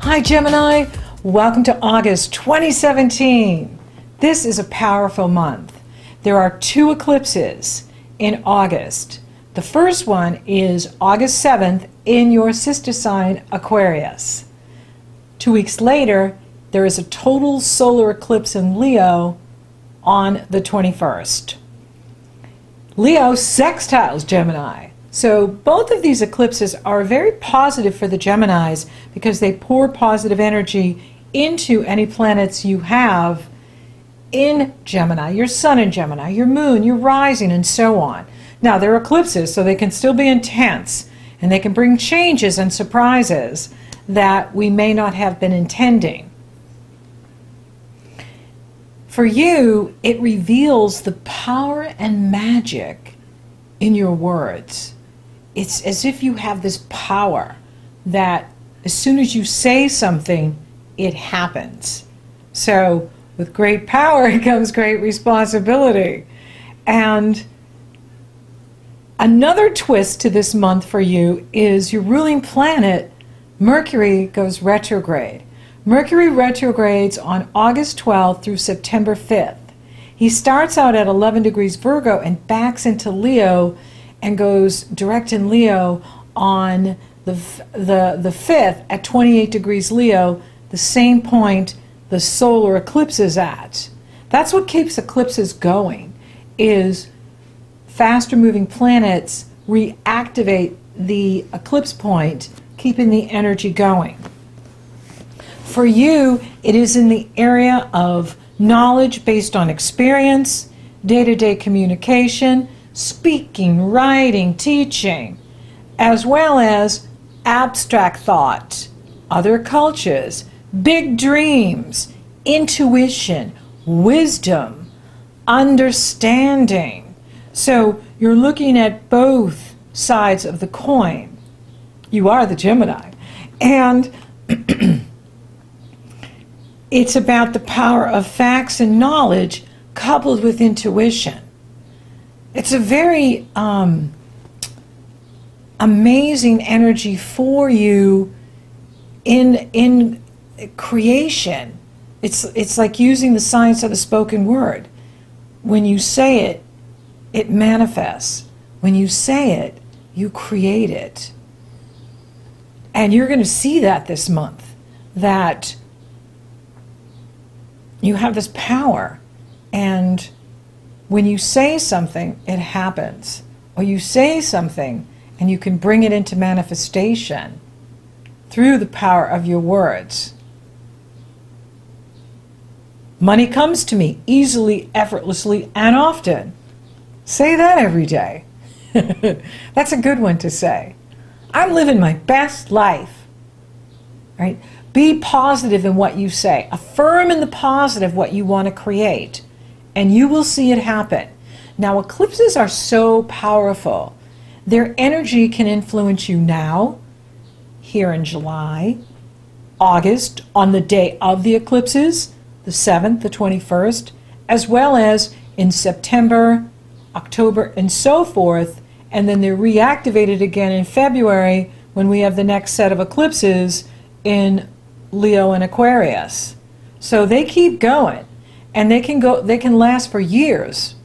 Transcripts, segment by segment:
Hi Gemini, welcome to August 2017. This is a powerful month. There are two eclipses in August. The first one is August 7th in your sister sign Aquarius. 2 weeks later, there is a total solar eclipse in Leo on the 21st. Leo sextiles Gemini. So both of these eclipses are very positive for the Geminis because they pour positive energy into any planets you have in Gemini, your sun in Gemini, your moon, your rising, and so on. Now, they're eclipses, so they can still be intense, and they can bring changes and surprises that we may not have been intending. For you, it reveals the power and magic in your words. It's as if you have this power that as soon as you say something, it happens. So with great power comes great responsibility. And another twist to this month for you is your ruling planet, Mercury, goes retrograde. Mercury retrogrades on August 12th through September 5th. He starts out at 11 degrees Virgo and backs into Leo and goes direct in Leo on the 5th at 28 degrees Leo, the same point the solar eclipse is at. That's what keeps eclipses going, is faster moving planets reactivate the eclipse point, keeping the energy going. For you, it is in the area of knowledge based on experience, day-to-day communication, speaking, writing, teaching, as well as abstract thought, other cultures, big dreams, intuition, wisdom, understanding. So you're looking at both sides of the coin. You are the Gemini. And it's about the power of facts and knowledge coupled with intuition. It's a very amazing energy for you in creation. It's like using the science of the spoken word. When you say it, it manifests. When you say it, you create it. And you're going to see that this month, that you have this power, and when you say something, it happens. Or you say something and you can bring it into manifestation through the power of your words. Money comes to me easily, effortlessly, and often. Say that every day. That's a good one to say. I'm living my best life. Right? Be positive in what you say. Affirm in the positive what you want to create, and you will see it happen. Now, eclipses are so powerful. Their energy can influence you now, here in July, August, on the day of the eclipses, the 7th, the 21st, as well as in September, October, and so forth, and then they're reactivated again in February when we have the next set of eclipses in Leo and Aquarius. So they keep going, and they can last for years.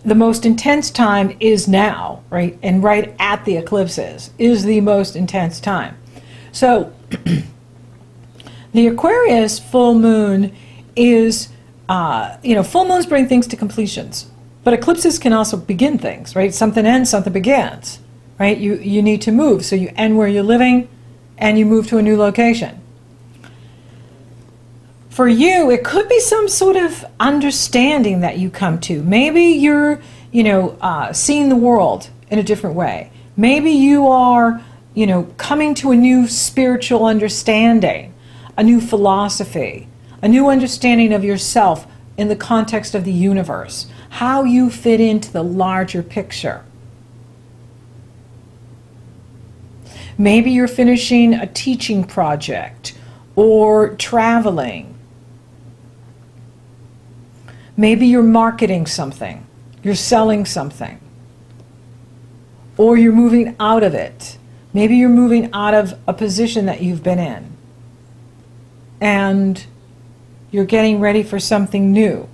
The most intense time is now, right? And right at the eclipses is the most intense time. So the Aquarius full moon is, full moons bring things to completions, but eclipses can also begin things, right? Something ends, something begins, right? You need to move, so you end where you're living and you move to a new location. For you, it could be some sort of understanding that you come to. Maybe you're, seeing the world in a different way. Maybe you are, coming to a new spiritual understanding, a new philosophy, a new understanding of yourself in the context of the universe, how you fit into the larger picture. Maybe you're finishing a teaching project or traveling. Maybe you're marketing something, you're selling something, or you're moving out of it. Maybe you're moving out of a position that you've been in, and you're getting ready for something new.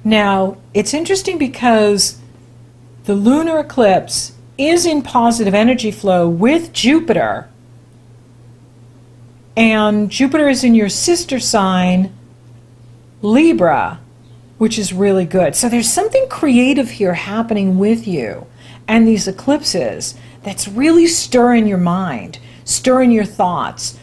Now, it's interesting because the lunar eclipse is in positive energy flow with Jupiter, and Jupiter is in your sister sign, Libra, which is really good. So there's something creative here happening with you and these eclipses that's really stirring your mind, stirring your thoughts.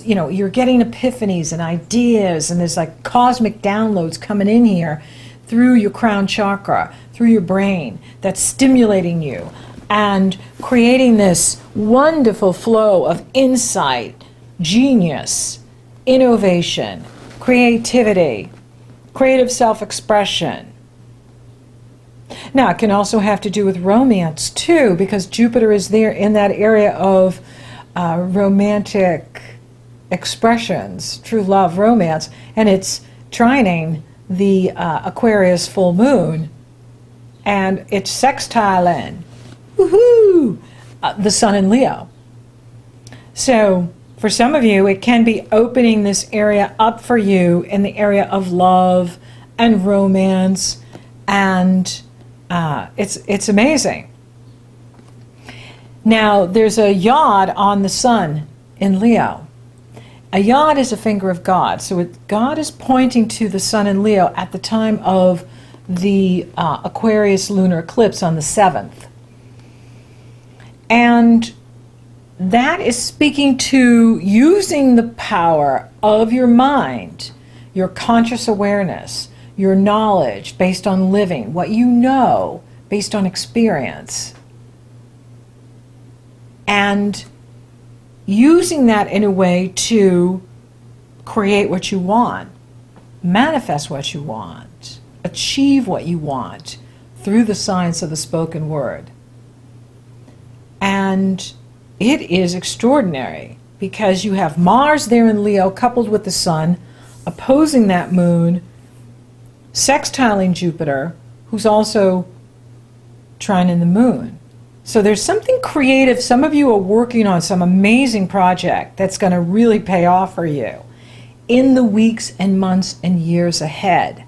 You know, you're getting epiphanies and ideas, and there's like cosmic downloads coming in here through your crown chakra, through your brain, that's stimulating you and creating this wonderful flow of insight, genius, innovation, creativity, creative self-expression. Now, it can also have to do with romance too, because Jupiter is there in that area of romantic expressions, true love, romance, and it's trining the Aquarius full moon, and it's sextiling, woohoo, the Sun in Leo. So for some of you, it can be opening this area up for you in the area of love and romance, and it's amazing. Now, there's a yod on the Sun in Leo. A yod is a finger of God, so God is pointing to the Sun in Leo at the time of the Aquarius lunar eclipse on the 7th. And that is speaking to using the power of your mind, your conscious awareness, your knowledge based on living, what you know based on experience, and using that in a way to create what you want, manifest what you want, achieve what you want through the science of the spoken word. And it is extraordinary because you have Mars there in Leo coupled with the Sun, opposing that moon, sextiling Jupiter, who's also trining the moon. So there's something creative. Some of you are working on some amazing project that's going to really pay off for you in the weeks and months and years ahead.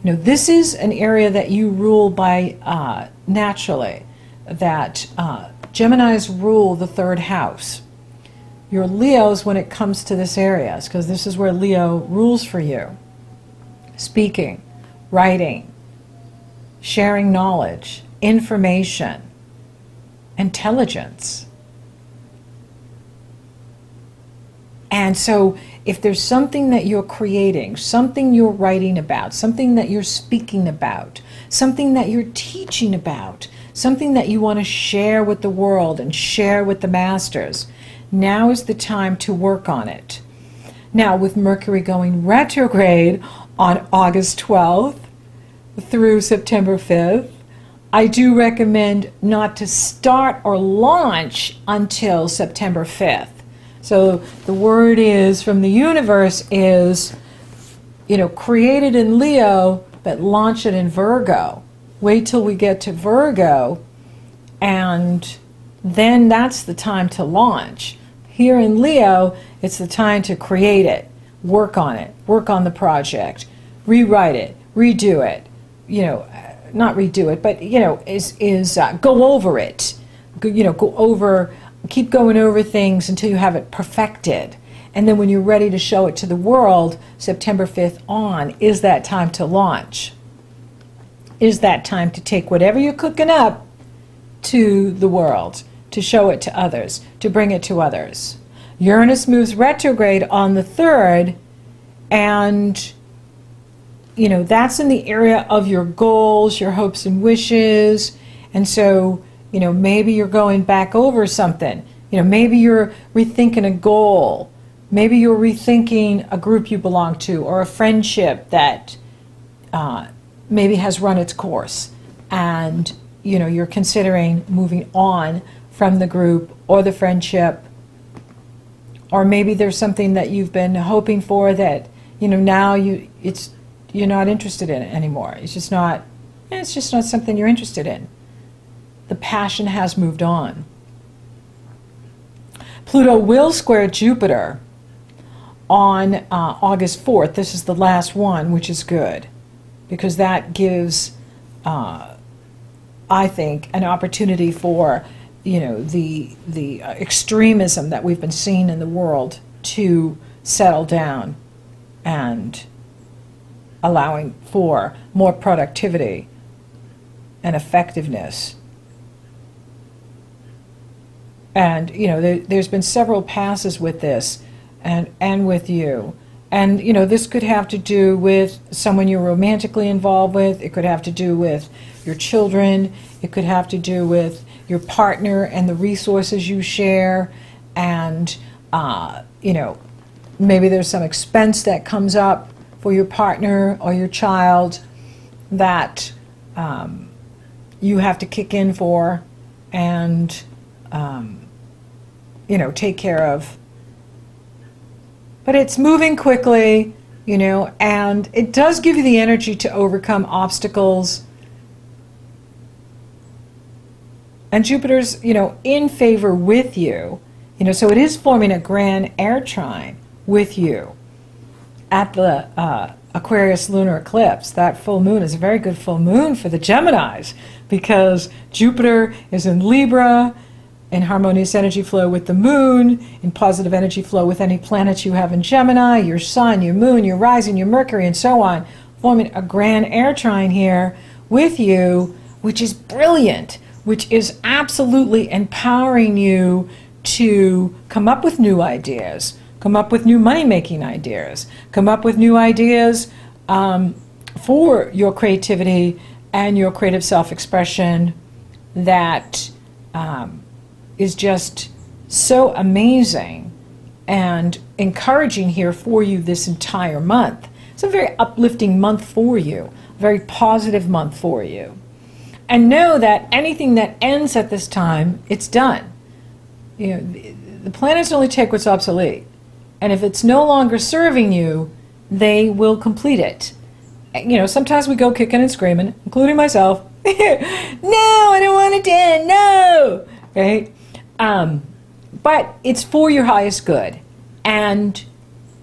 You know, this is an area that you rule by naturally, that Geminis rule the 3rd house. You're Leos when it comes to this area, because this is where Leo rules for you. Speaking, writing, sharing knowledge, information, intelligence. And so if there's something that you're creating, something you're writing about, something that you're speaking about, something that you're teaching about, something that you want to share with the world and share with the masters, now is the time to work on it. Now, with Mercury going retrograde on August 12th through September 5th, I do recommend not to start or launch until September 5th. So the word is from the universe is, you know, create it in Leo, but launch it in Virgo. Wait till we get to Virgo, and then that's the time to launch. Here in Leo, it's the time to create it, work on the project, rewrite it, redo it, you know, not redo it, but, you know, go over it, keep going over things until you have it perfected. And then when you're ready to show it to the world, September 5th on, is that time to launch. Is that time to take whatever you're cooking up to the world, to show it to others, to bring it to others. Uranus moves retrograde on the 3rd, and you know, that's in the area of your goals, your hopes and wishes. And so, you know, maybe you're going back over something. You know, maybe you're rethinking a goal. Maybe you're rethinking a group you belong to, or a friendship that maybe has run its course, and you know, you're considering moving on from the group or the friendship. Or maybe there's something that you've been hoping for that, you know, now you're not interested in it anymore. It's just not something you're interested in. The passion has moved on. Pluto will square Jupiter on August 4th. This is the last one, which is good, because that gives, I think, an opportunity for, you know, the extremism that we've been seeing in the world to settle down, and allowing for more productivity and effectiveness. And, you know, there's been several passes with this and with you. And, you know, this could have to do with someone you're romantically involved with. It could have to do with your children. It could have to do with your partner and the resources you share. And, you know, maybe there's some expense that comes up for your partner or your child that you have to kick in for and, you know, take care of. But it's moving quickly, you know, and it does give you the energy to overcome obstacles. And Jupiter's, you know, in favor with you, you know, so it is forming a grand air trine with you at the Aquarius lunar eclipse. That full moon is a very good full moon for the Geminis, because Jupiter is in Libra, in harmonious energy flow with the moon, in positive energy flow with any planets you have in Gemini, your sun, your moon, your rising, your Mercury, and so on, forming a grand air trine here with you, which is brilliant, which is absolutely empowering you to come up with new ideas, come up with new money-making ideas, come up with new ideas for your creativity and your creative self-expression that is just so amazing and encouraging here for you this entire month. It's a very uplifting month for you, a very positive month for you. And know that anything that ends at this time, it's done. You know, the planets only take what's obsolete. And if it's no longer serving you, they will complete it. You know, sometimes we go kicking and screaming, including myself. No, I don't want it to end, no! Right? But it's for your highest good. And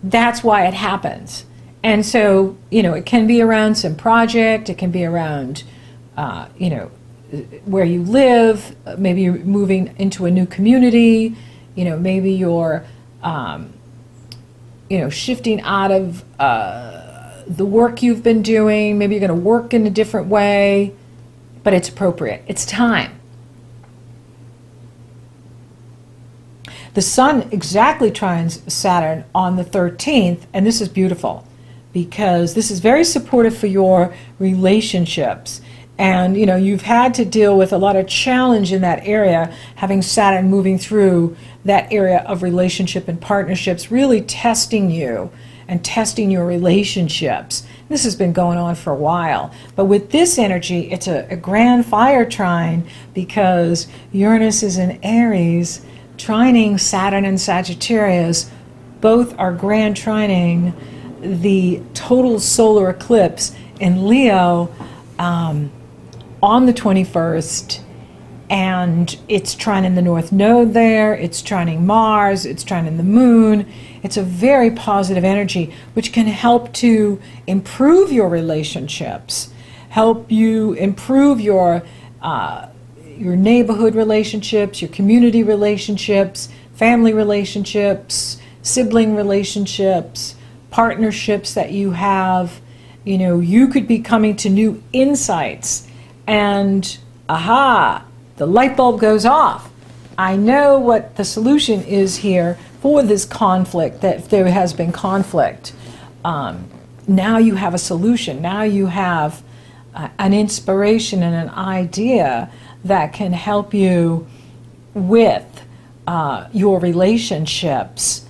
that's why it happens. And so, you know, it can be around some project, it can be around, you know, where you live, maybe you're moving into a new community, you know, maybe you're, you know, shifting out of the work you've been doing, maybe you're going to work in a different way, but it's appropriate. It's time. The sun exactly trines Saturn on the 13th, and this is beautiful because this is very supportive for your relationships. And, you know, you've had to deal with a lot of challenge in that area, having Saturn moving through that area of relationship and partnerships, really testing you and testing your relationships. This has been going on for a while. But with this energy, it's a grand fire trine because Uranus is in Aries, trining Saturn and Sagittarius. Both are grand trining the total solar eclipse in Leo on the 21st, and it's trining the North Node there, it's trining Mars, it's trining the Moon. It's a very positive energy which can help to improve your relationships, help you improve your neighborhood relationships, your community relationships, family relationships, sibling relationships, partnerships that you have. You know, you could be coming to new insights and, aha, the light bulb goes off. I know what the solution is here for this conflict, that if there has been conflict. Now you have a solution. Now you have an inspiration and an idea that can help you with your relationships,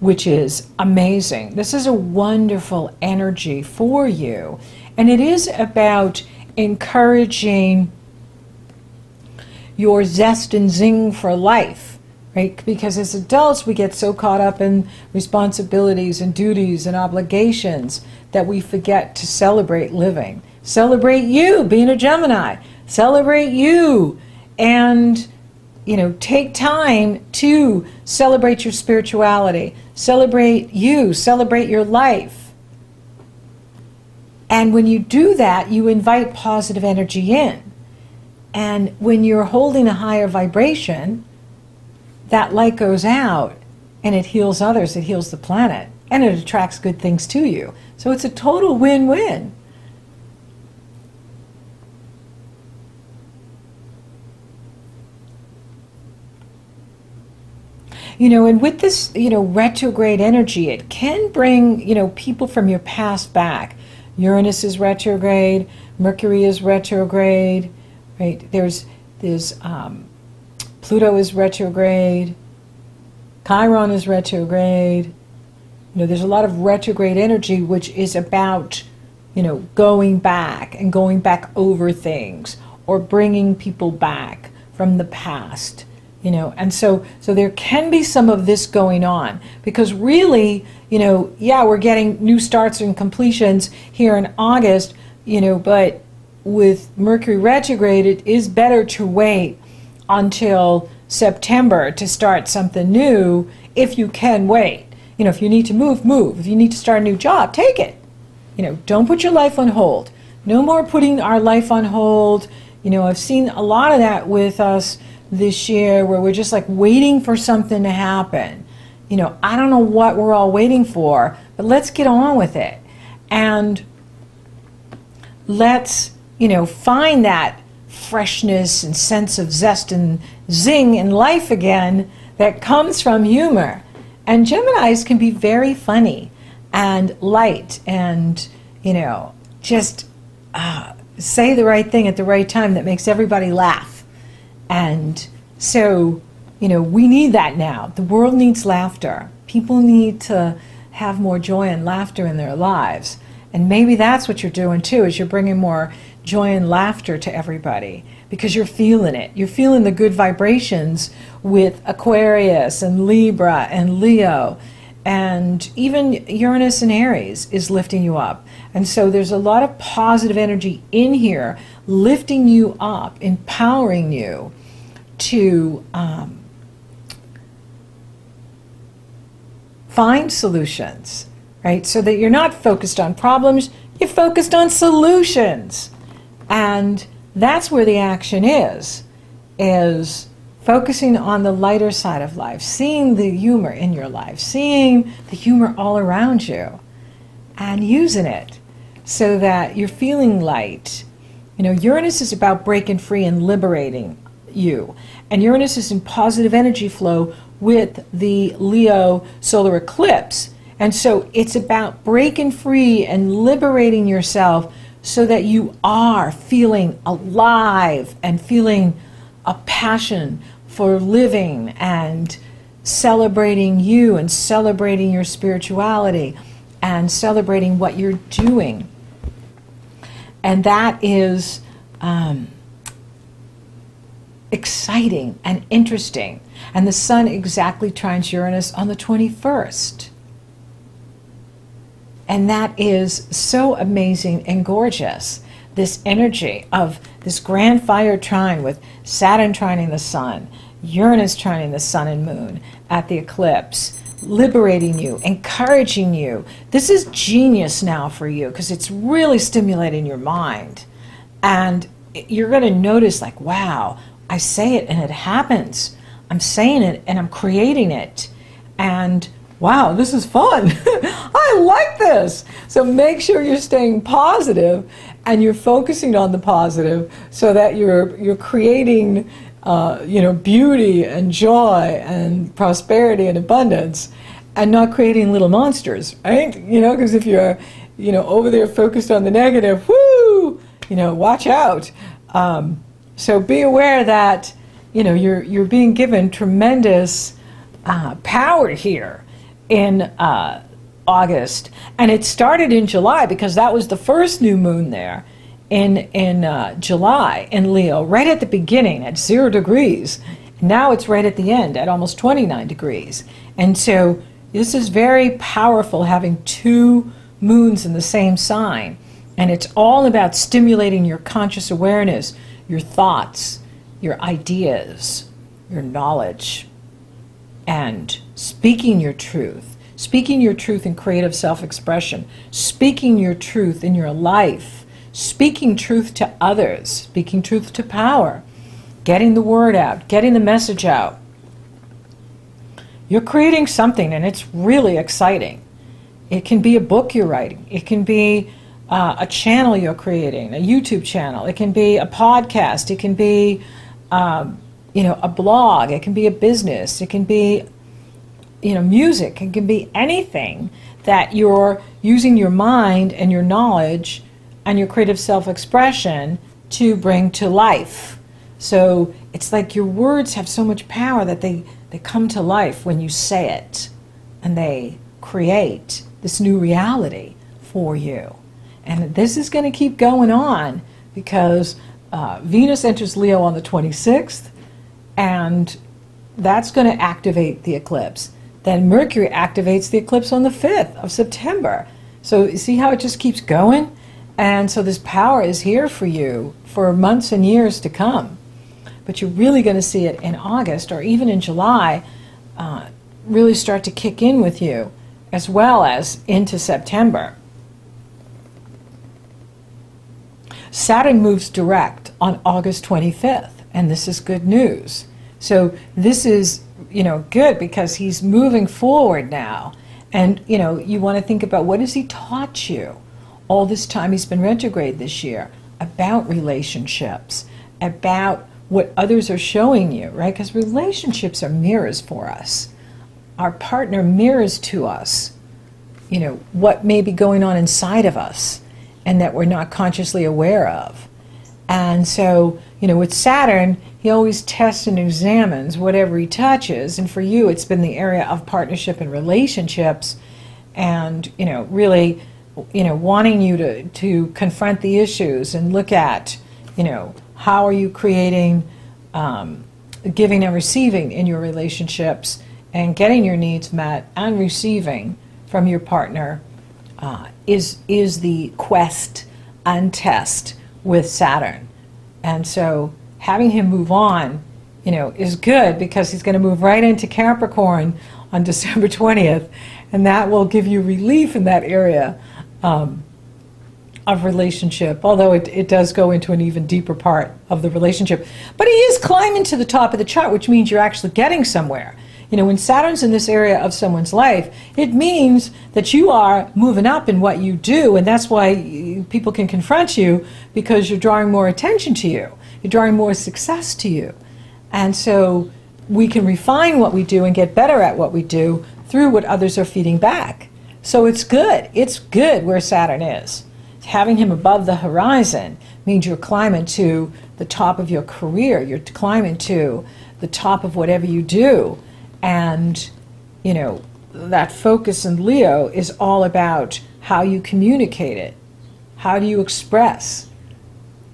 which is amazing. This is a wonderful energy for you. And it is about encouraging your zest and zing for life, right? Because as adults, we get so caught up in responsibilities and duties and obligations that we forget to celebrate living. Celebrate you being a Gemini. Celebrate you and, take time to celebrate your spirituality, celebrate you, celebrate your life. And when you do that, you invite positive energy in. And when you're holding a higher vibration, that light goes out and it heals others, it heals the planet, and it attracts good things to you. So it's a total win-win. And with this, retrograde energy, it can bring, people from your past back. Uranus is retrograde, Mercury is retrograde, right? There's Pluto is retrograde, Chiron is retrograde. There's a lot of retrograde energy, which is about, going back and going back over things or bringing people back from the past. And so there can be some of this going on, because really, we're getting new starts and completions here in August, but with Mercury retrograde, it is better to wait until September to start something new if you can wait. If you need to move. If you need to start a new job, take it. Don't put your life on hold. No more putting our life on hold. I've seen a lot of that with us this year, where we're just like waiting for something to happen. I don't know what we're all waiting for, but let's get on with it. And let's, find that freshness and sense of zest and zing in life again that comes from humor. And Geminis can be very funny and light and, just say the right thing at the right time that makes everybody laugh. And so, we need that now. The world needs laughter. People need to have more joy and laughter in their lives. And maybe that's what you're doing too, is you're bringing more joy and laughter to everybody, because you're feeling it. You're feeling the good vibrations with Aquarius and Libra and Leo, and even Uranus and Aries is lifting you up. And so there's a lot of positive energy in here, lifting you up, empowering you to find solutions, right? So that you're not focused on problems, you're focused on solutions. And that's where the action is focusing on the lighter side of life, seeing the humor in your life, seeing the humor all around you, and using it so that you're feeling light. Uranus is about breaking free and liberating you. And Uranus is in positive energy flow with the Leo solar eclipse. And so it's about breaking free and liberating yourself so that you are feeling alive and feeling a passion for living and celebrating you and celebrating your spirituality and celebrating what you're doing. And that is exciting and interesting. And the sun exactly trines Uranus on the 21st. And that is so amazing and gorgeous. This energy of this grand fire trine with Saturn trining the sun, Uranus trining the sun and moon at the eclipse, liberating you, encouraging you. This is genius now for you, because it's really stimulating your mind. And you're going to notice, like, wow, I say it and it happens. I'm saying it and I'm creating it. And wow, this is fun. I like this. So make sure you're staying positive and you're focusing on the positive, so that you're creating beauty and joy and prosperity and abundance, and not creating little monsters, right? Because if you're over there focused on the negative, whoo, watch out. So be aware that you're being given tremendous power here in August, and it started in July, because that was the first new moon there in July in Leo, right at the beginning at 0 degrees. Now it's right at the end at almost 29 degrees. And so this is very powerful, having 2 moons in the same sign. And it's all about stimulating your conscious awareness, your thoughts, your ideas, your knowledge, and speaking your truth. Speaking your truth in creative self-expression. Speaking your truth in your life. Speaking truth to others. Speaking truth to power. Getting the word out. Getting the message out. You're creating something, and it's really exciting. It can be a book you're writing. It can be a channel you're creating, a YouTube channel. It can be a podcast. It can be, a blog. It can be a business. It can be, music. It can be anything that you're using your mind and your knowledge and your creative self-expression to bring to life. So it's like your words have so much power that they come to life when you say it, and they create this new reality for you. And this is going to keep going on because Venus enters Leo on the 26th, and that's going to activate the eclipse. Then Mercury activates the eclipse on the 5th of September. So you see how it just keeps going? And so this power is here for you for months and years to come. But you're really going to see it in August or even in July really start to kick in with you, as well as into September. Saturn moves direct on August 25th, and this is good news. So this is, good because he's moving forward now. And, you want to think about, what has he taught you all this time he's been retrograde this year about relationships, about what others are showing you, right? Because relationships are mirrors for us. Our partner mirrors to us, what may be going on inside of us and that we're not consciously aware of. And so, with Saturn, he always tests and examines whatever he touches. And for you, it's been the area of partnership and relationships, and, really, wanting you to confront the issues and look at, how are you creating giving and receiving in your relationships, and getting your needs met and receiving from your partner is the quest and test with Saturn. And so having him move on, is good because he's going to move right into Capricorn on December 20th, and that will give you relief in that area of relationship, although it does go into an even deeper part of the relationship. But he is climbing to the top of the chart, which means you're actually getting somewhere. When Saturn's in this area of someone's life, it means that you are moving up in what you do, and that's why people can confront you, because you're drawing more attention to you. You're drawing more success to you. And so we can refine what we do and get better at what we do through what others are feeding back. So it's good. It's good where Saturn is. Having him above the horizon means you're climbing to the top of your career. You're climbing to the top of whatever you do. And, that focus in Leo is all about how you communicate it. How do you express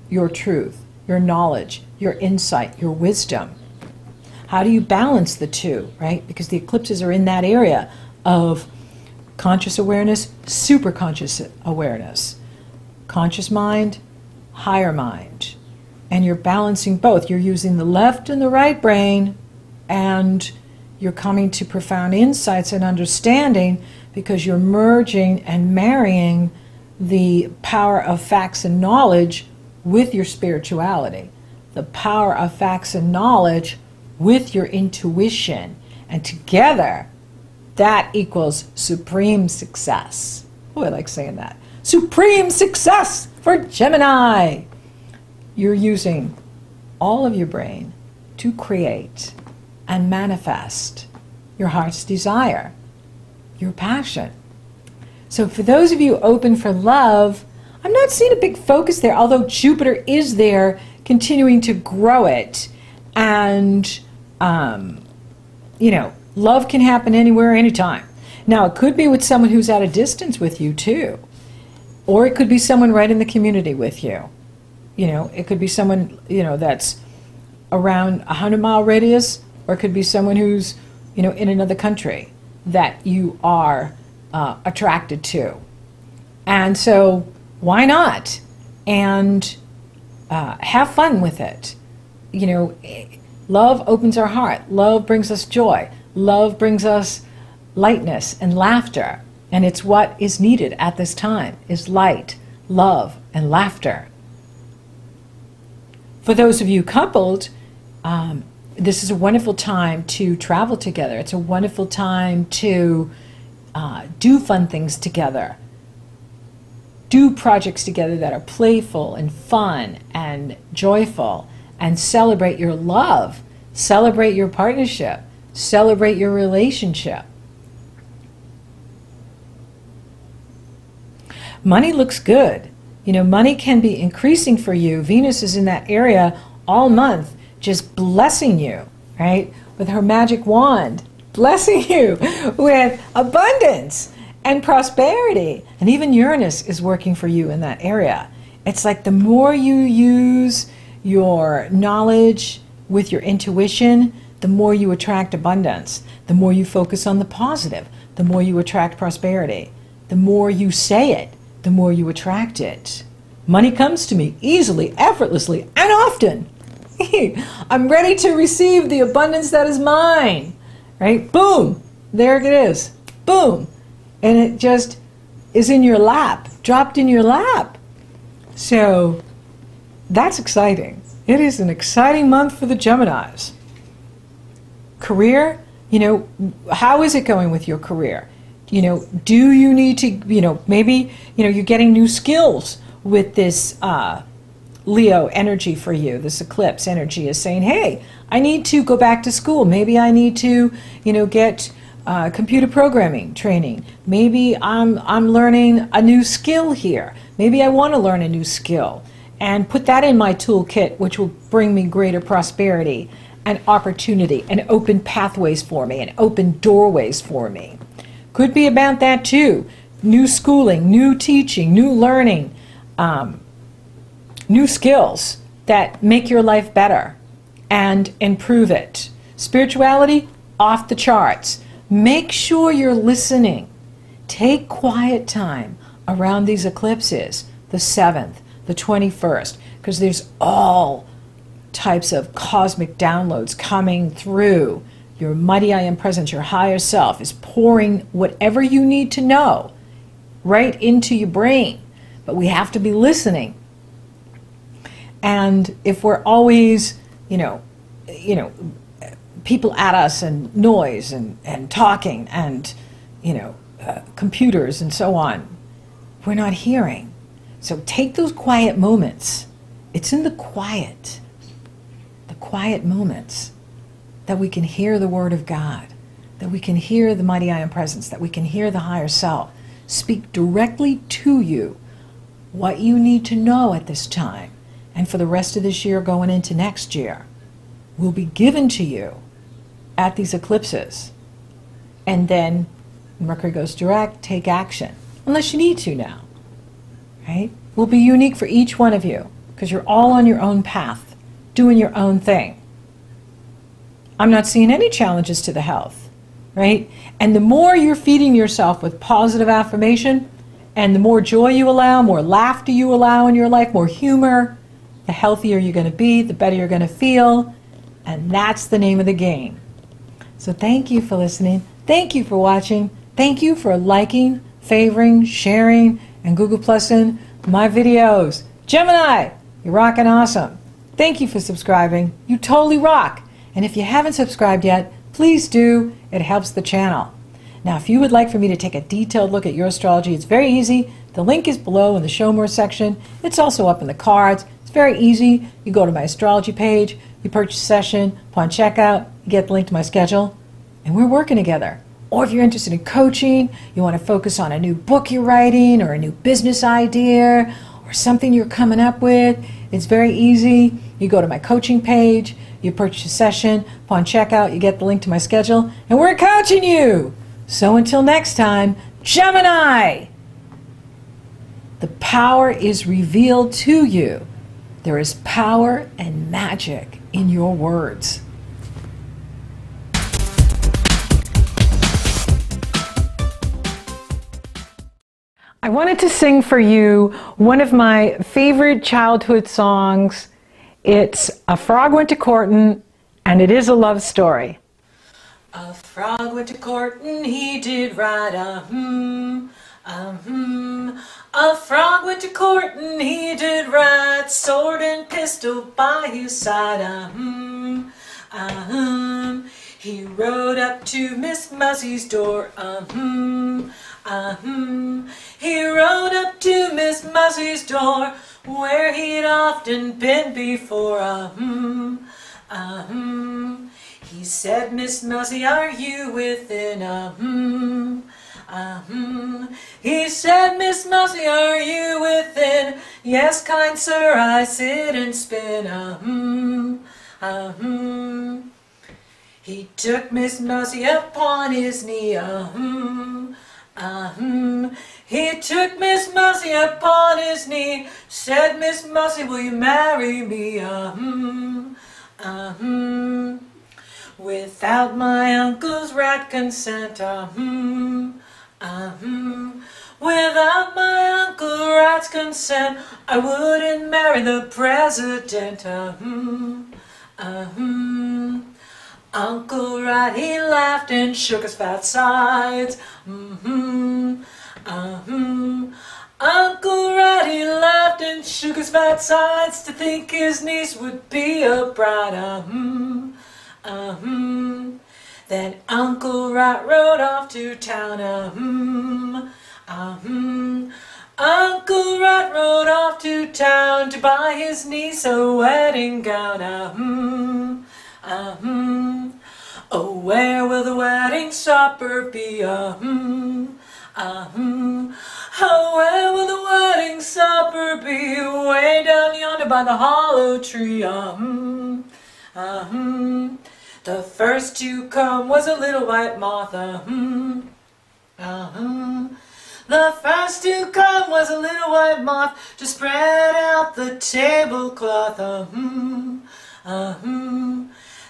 your truth, your knowledge, your insight, your wisdom? How do you balance the two, right? Because the eclipses are in that area of conscious awareness, super conscious awareness. Conscious mind, higher mind. And you're balancing both. You're using the left and the right brain, and you're coming to profound insights and understanding because you're merging and marrying the power of facts and knowledge with your spirituality. The power of facts and knowledge with your intuition. And together, that equals supreme success. Oh, I like saying that. Supreme success for Gemini. You're using all of your brain to create and manifest your heart's desire, your passion. So for those of you open for love, I'm not seeing a big focus there, although Jupiter is there continuing to grow it. And, love can happen anywhere, anytime. Now, it could be with someone who's at a distance with you, too. Or it could be someone right in the community with you. It could be someone, that's around a 100-mile radius, or it could be someone who's, in another country that you are attracted to. And so why not? And have fun with it. Love opens our heart. Love brings us joy. Love brings us lightness and laughter. And it's what is needed at this time, is light, love, and laughter. For those of you coupled, this is a wonderful time to travel together. It's a wonderful time to do fun things together. Do projects together that are playful and fun and joyful, and celebrate your love, celebrate your partnership, celebrate your relationship. Money looks good. You know, money can be increasing for you. Venus is in that area all month, just blessing you, right? With her magic wand, blessing you with abundance and prosperity. And even Uranus is working for you in that area. It's like the more you use your knowledge with your intuition, the more you attract abundance. The more you focus on the positive, the more you attract prosperity. The more you say it, the more you attract it. Money comes to me easily, effortlessly, and often. I'm ready to receive the abundance that is mine. Right? Boom! There it is. Boom! And it just is in your lap, dropped in your lap. So that's exciting. It is an exciting month for the Geminis. Career, you know, how is it going with your career? You know, do you need to, you know, maybe, you know, you're getting new skills with this Leo energy for you. This eclipse energy is saying, hey, I need to go back to school. Maybe I need to, you know, get computer programming training. Maybe I'm learning a new skill here. Maybe I want to learn a new skill and put that in my toolkit, which will bring me greater prosperity and opportunity and open pathways for me and open doorways for me. Could be about that too. New schooling, new teaching, new learning, new skills that make your life better and improve it. Spirituality, off the charts. Make sure you're listening. Take quiet time around these eclipses, the 7th, the 21st, because there's all types of cosmic downloads coming through. Your mighty I am presence, your higher self, is pouring whatever you need to know right into your brain. But we have to be listening. And if we're always, you know, people at us and noise and talking and, you know, computers and so on, we're not hearing. So take those quiet moments. It's in the quiet moments, that we can hear the Word of God, that we can hear the mighty I am presence, that we can hear the higher self speak directly to you what you need to know at this time. And for the rest of this year going into next year will be given to you at these eclipses. And then Mercury goes direct, take action, unless you need to now, right? Will be unique for each one of you because you're all on your own path, doing your own thing. I'm not seeing any challenges to the health, right? And the more you're feeding yourself with positive affirmation, and the more joy you allow, more laughter you allow in your life, more humor, the healthier you're going to be, the better you're going to feel, and that's the name of the game. So thank you for listening. Thank you for watching. Thank you for liking, favoring, sharing, and Google Plusing my videos. Gemini, you're rocking awesome. Thank you for subscribing. You totally rock. And if you haven't subscribed yet, please do. It helps the channel. Now, if you would like for me to take a detailed look at your astrology, it's very easy. The link is below in the Show More section. It's also up in the cards. It's very easy. You go to my astrology page, you purchase a session, upon checkout, you get the link to my schedule, and we're working together. Or if you're interested in coaching, you want to focus on a new book you're writing or a new business idea or something you're coming up with, it's very easy. You go to my coaching page, you purchase a session, upon checkout, you get the link to my schedule, and we're coaching you. So until next time, Gemini, the power is revealed to you. There is power and magic in your words. I wanted to sing for you one of my favorite childhood songs. It's A Frog Went to Courtin', And it is a love story. A frog went to court and he did ride A frog went to court and he did ride, sword and pistol by his side. He rode up to Miss Muzzie's door. He rode up to Miss Muzzie's door, where he'd often been before. He said, Miss Muzzie, are you within? He said, Miss Muzzie, are you within? Yes, kind sir, I sit and spin. He took Miss Muzzie upon his knee. He took Miss Muzzie upon his knee, said, Miss Muzzie, will you marry me? Without my uncle's right consent. Without my uncle's right consent, I wouldn't marry the president. Uncle Rat, he laughed and shook his fat sides. Uncle Rat, he laughed and shook his fat sides to think his niece would be a bride. Then Uncle Rat rode off to town. Uncle Rat rode off to town to buy his niece a wedding gown. Oh, where will the wedding supper be? Oh, where will the wedding supper be? Way down yonder by the hollow tree. The first to come was a little white moth. The first to come was a little white moth to spread out the tablecloth.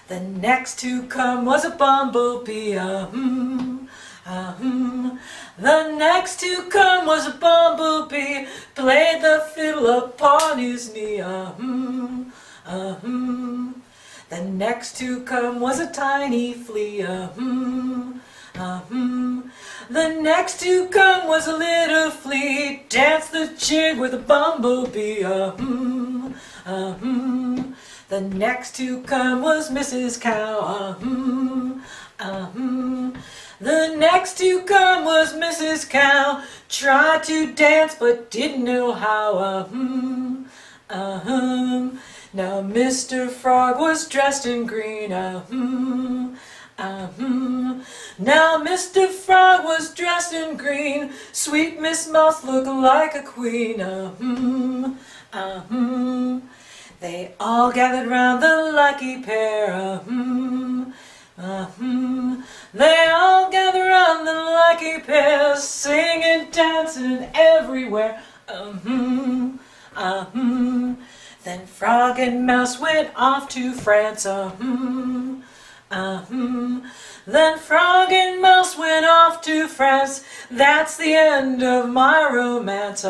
The next to come was a bumblebee. The next to come was a bumblebee, played the fiddle upon his knee. The next to come was a tiny flea. The next to come was a little flea, danced the jig with a bumblebee. The next to come was Mrs. Cow. The next to come was Mrs. Cow, tried to dance but didn't know how. Now Mr. Frog was dressed in green. Now Mr. Frog was dressed in green, sweet Miss Mouse looked like a queen. They all gathered round the lucky pair. They all gathered round the lucky pair, singing, dancing everywhere. Then Frog and Mouse went off to France. Then Frog and Mouse went off to France. That's the end of my romance.